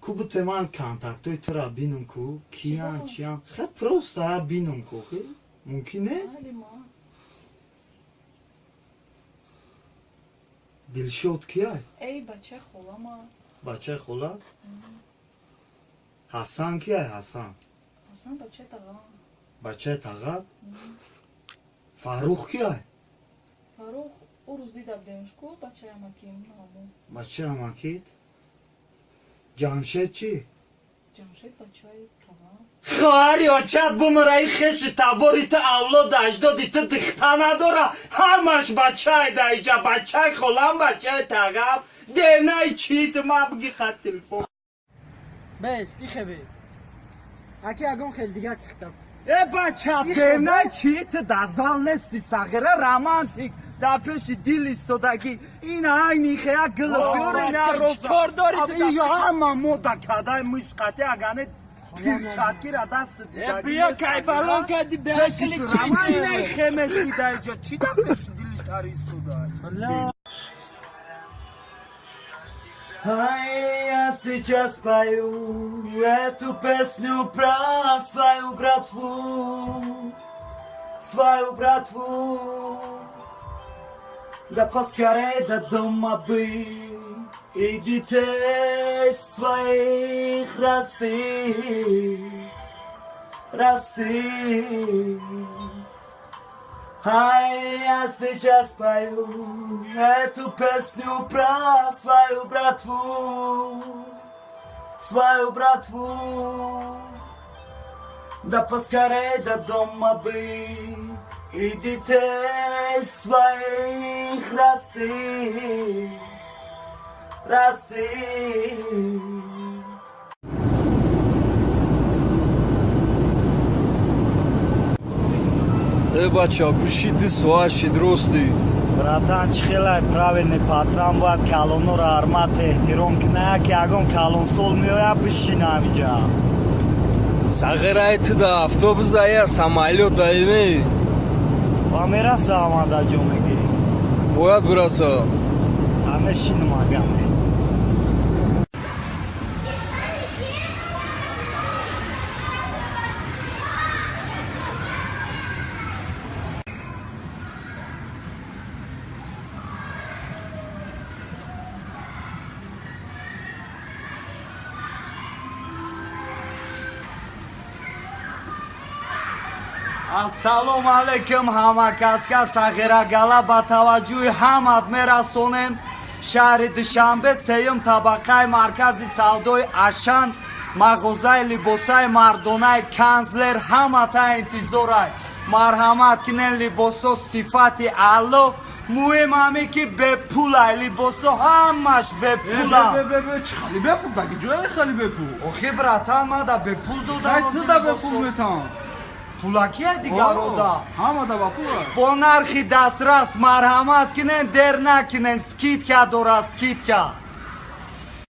Кубу теман контактои тра бинум ку киян чиян хе просто бинум ку хе мумкин нест дилшод кияй эй бачаи холама бачаи хола ҳасан кияй ҳасан ҳасан бачаи тағам бачаи тағат фаррух кияй фаррух ӯ рӯз дида будемшку бачаи амаким намо бачаи амакит ҷамшед чӣ ҷамшед бачаи тағам хоҳари очат бумараи хеши табори ту авлоду аҷдоди ту дихта надора ҳамаш бачаи даиҷа бачаи холам бачаи тағам денаи чит ма биги қад телефон беш дихебе аки ягон хел дига кихтам бача денаи чит дазал нести сағира романтик дар пеши дил истодагӣ ин айни хея гилбёринароза ҳама мода кадаи мишқати агане пирчаткира даст бия кайфалон кади беашли рамаинаи хемеси даиҷа чи дар пеши дилиш таристода я сейчас пою эту песню про свою братву да поскорей до дома бы и детей своих расти. Я сейчас пою эту песню про свою братву, да поскорей до дома бы и детей своих расти. Бача, пишите суаши дрости. Братан, чихелай правильный пацан бояд калонора ҳурмат эҳтиром кунад, ки ягон калонсол меояд бишина ҳамиҷа. Сағираи ту да автобус да я самолёт даиме. Ва мераса амада ҷо меги. Бояд бираса. Ҳамешинум агаме. ассалому алайкум ҳама каска сағирагала ба таваҷҷӯҳи ҳамат мерасонем шаҳри душанбе сеюм табақаи маркази савдои ашан мағозаи либосаи мардонаи канцлер ҳамата интизорай марҳамат кинен либосо сифати аъло муҳим ҳаме ки бепулай либосо ҳамаш бепула خالی بپول بگی جای خالی بپول охи братан мада бепул додам تو دا بپول میتام пулакия дигарода همه دا بپول бо нархи дастрас марҳамат кинен дер накинен скидка дора скидка